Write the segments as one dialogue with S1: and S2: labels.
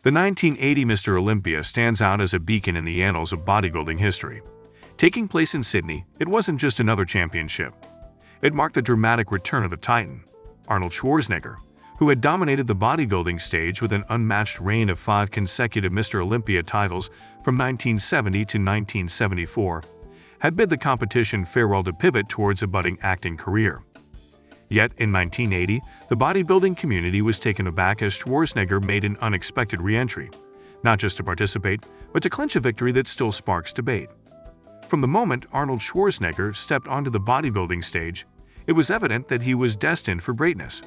S1: The 1980 Mr. Olympia stands out as a beacon in the annals of bodybuilding history. Taking place in Sydney, it wasn't just another championship. It marked the dramatic return of a titan, Arnold Schwarzenegger, who had dominated the bodybuilding stage with an unmatched reign of 5 consecutive Mr. Olympia titles from 1970 to 1974, had bid the competition farewell to pivot towards a budding acting career. Yet, in 1980, the bodybuilding community was taken aback as Schwarzenegger made an unexpected re-entry, not just to participate, but to clinch a victory that still sparks debate. From the moment Arnold Schwarzenegger stepped onto the bodybuilding stage, it was evident that he was destined for greatness.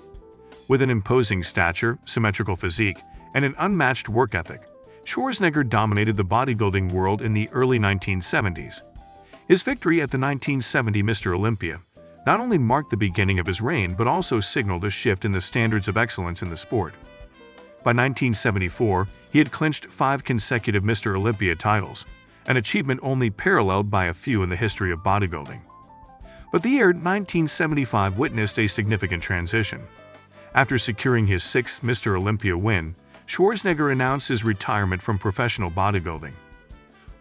S1: With an imposing stature, symmetrical physique, and an unmatched work ethic, Schwarzenegger dominated the bodybuilding world in the early 1970s. His victory at the 1970 Mr. Olympia not only marked the beginning of his reign but also signaled a shift in the standards of excellence in the sport. By 1974, he had clinched 5 consecutive Mr. Olympia titles, an achievement only paralleled by a few in the history of bodybuilding. But the year 1975 witnessed a significant transition. After securing his 6th Mr. Olympia win, Schwarzenegger announced his retirement from professional bodybuilding.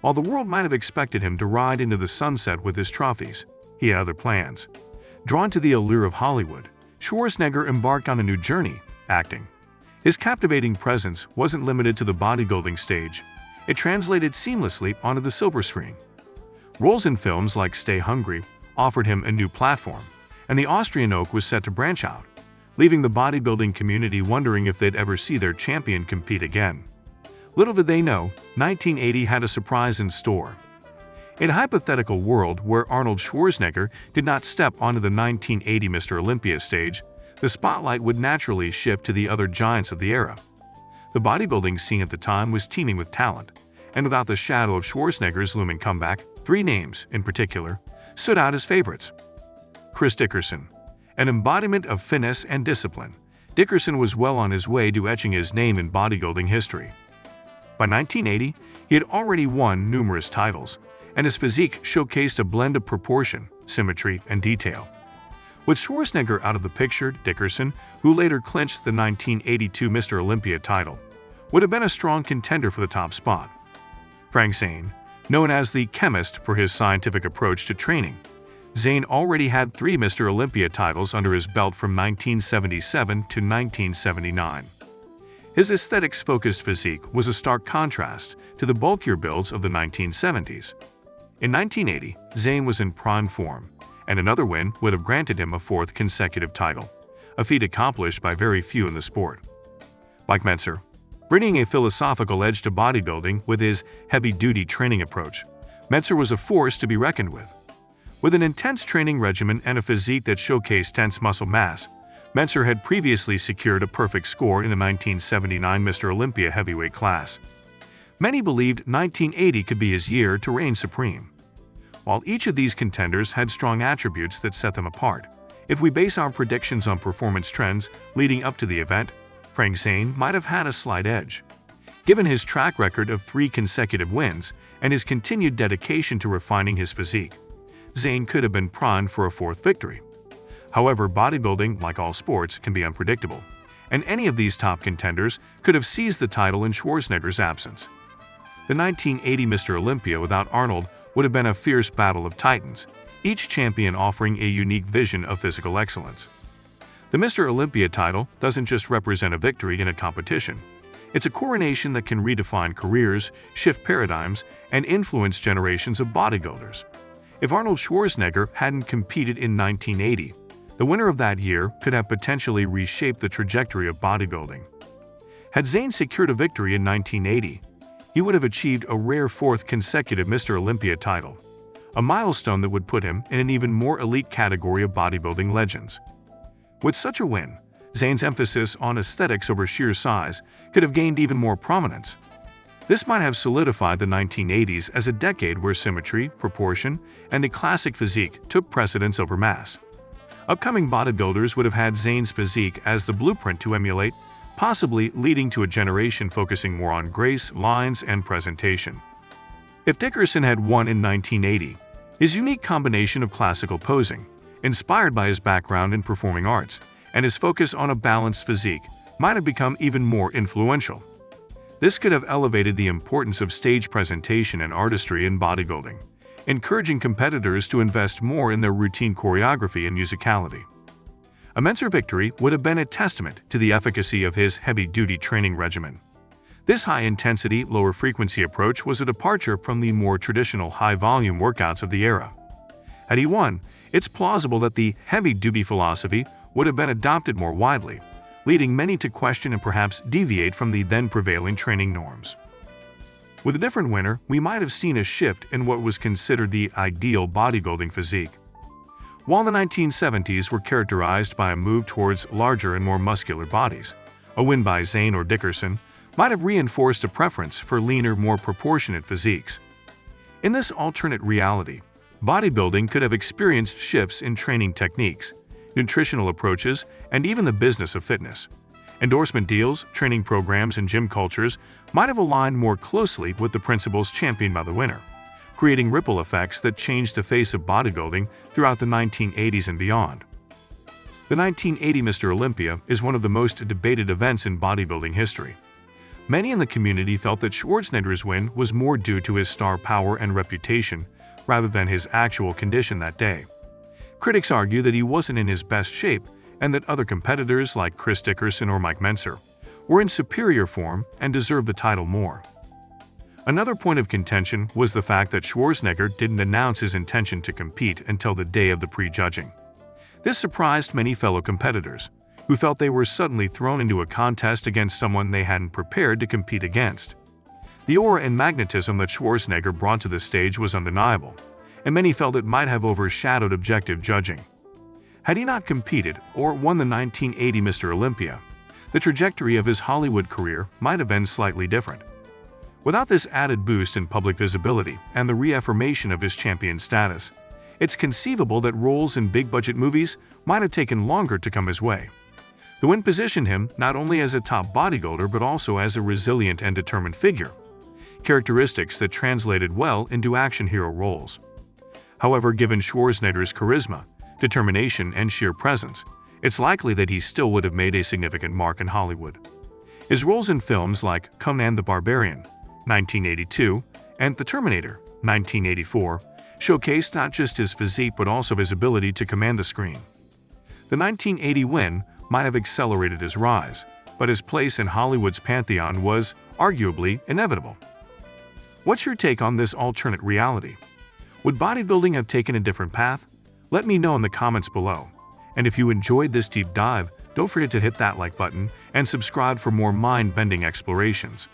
S1: While the world might have expected him to ride into the sunset with his trophies, he had other plans. Drawn to the allure of Hollywood, Schwarzenegger embarked on a new journey, acting. His captivating presence wasn't limited to the bodybuilding stage. It translated seamlessly onto the silver screen. Roles in films like Stay Hungry offered him a new platform, and the Austrian Oak was set to branch out, leaving the bodybuilding community wondering if they'd ever see their champion compete again. Little did they know, 1980 had a surprise in store. In a hypothetical world where Arnold Schwarzenegger did not step onto the 1980 Mr. Olympia stage, the spotlight would naturally shift to the other giants of the era. The bodybuilding scene at the time was teeming with talent, and without the shadow of Schwarzenegger's looming comeback, 3 names, in particular, stood out as favorites. Chris Dickerson. An embodiment of finesse and discipline, Dickerson was well on his way to etching his name in bodybuilding history. By 1980, he had already won numerous titles, and his physique showcased a blend of proportion, symmetry, and detail. With Schwarzenegger out of the picture, Dickerson, who later clinched the 1982 Mr. Olympia title, would have been a strong contender for the top spot. Frank Zane, known as the chemist for his scientific approach to training, Zane already had 3 Mr. Olympia titles under his belt from 1977 to 1979. His aesthetics-focused physique was a stark contrast to the bulkier builds of the 1970s. In 1980, Zane was in prime form, and another win would have granted him a 4th consecutive title, a feat accomplished by very few in the sport. Like Metzer, bringing a philosophical edge to bodybuilding with his heavy-duty training approach, Metzer was a force to be reckoned with. With an intense training regimen and a physique that showcased tense muscle mass, Metzer had previously secured a perfect score in the 1979 Mr. Olympia heavyweight class. Many believed 1980 could be his year to reign supreme. While each of these contenders had strong attributes that set them apart, if we base our predictions on performance trends leading up to the event, Frank Zane might have had a slight edge. Given his track record of 3 consecutive wins and his continued dedication to refining his physique, Zane could have been primed for a 4th victory. However, bodybuilding, like all sports, can be unpredictable, and any of these top contenders could have seized the title in Schwarzenegger's absence. The 1980 Mr. Olympia without Arnold would have been a fierce battle of titans, each champion offering a unique vision of physical excellence. The Mr. Olympia title doesn't just represent a victory in a competition. It's a coronation that can redefine careers, shift paradigms, and influence generations of bodybuilders. If Arnold Schwarzenegger hadn't competed in 1980, the winner of that year could have potentially reshaped the trajectory of bodybuilding. Had Zane secured a victory in 1980, he would have achieved a rare 4th consecutive Mr. Olympia title, a milestone that would put him in an even more elite category of bodybuilding legends. With such a win, Zane's emphasis on aesthetics over sheer size could have gained even more prominence. This might have solidified the 1980s as a decade where symmetry, proportion, and the classic physique took precedence over mass. Upcoming bodybuilders would have had Zane's physique as the blueprint to emulate, possibly leading to a generation focusing more on grace, lines, and presentation. If Dickerson had won in 1980, his unique combination of classical posing, inspired by his background in performing arts, and his focus on a balanced physique, might have become even more influential. This could have elevated the importance of stage presentation and artistry in bodybuilding, encouraging competitors to invest more in their routine choreography and musicality. A Menser victory would have been a testament to the efficacy of his heavy-duty training regimen. This high-intensity, lower-frequency approach was a departure from the more traditional high-volume workouts of the era. Had he won, it's plausible that the heavy-duty philosophy would have been adopted more widely, leading many to question and perhaps deviate from the then-prevailing training norms. With a different winner, we might have seen a shift in what was considered the ideal bodybuilding physique. While the 1970s were characterized by a move towards larger and more muscular bodies, a win by Zane or Dickerson might have reinforced a preference for leaner, more proportionate physiques. In this alternate reality, bodybuilding could have experienced shifts in training techniques, nutritional approaches, and even the business of fitness. Endorsement deals, training programs, and gym cultures might have aligned more closely with the principles championed by the winner, creating ripple effects that changed the face of bodybuilding throughout the 1980s and beyond. The 1980 Mr. Olympia is one of the most debated events in bodybuilding history. Many in the community felt that Schwarzenegger's win was more due to his star power and reputation rather than his actual condition that day. Critics argue that he wasn't in his best shape and that other competitors like Chris Dickerson or Mike Menser were in superior form and deserved the title more. Another point of contention was the fact that Schwarzenegger didn't announce his intention to compete until the day of the prejudging. This surprised many fellow competitors, who felt they were suddenly thrown into a contest against someone they hadn't prepared to compete against. The aura and magnetism that Schwarzenegger brought to the stage was undeniable, and many felt it might have overshadowed objective judging. Had he not competed or won the 1980 Mr. Olympia, the trajectory of his Hollywood career might have been slightly different. Without this added boost in public visibility and the reaffirmation of his champion status, it's conceivable that roles in big-budget movies might have taken longer to come his way. The win positioned him not only as a top bodybuilder but also as a resilient and determined figure, characteristics that translated well into action hero roles. However, given Schwarzenegger's charisma, determination, and sheer presence, it's likely that he still would have made a significant mark in Hollywood. His roles in films like Conan the Barbarian, 1982, and The Terminator, 1984, showcased not just his physique but also his ability to command the screen. The 1980 win might have accelerated his rise, but his place in Hollywood's pantheon was, arguably, inevitable. What's your take on this alternate reality? Would bodybuilding have taken a different path? Let me know in the comments below. And if you enjoyed this deep dive, don't forget to hit that like button and subscribe for more mind-bending explorations.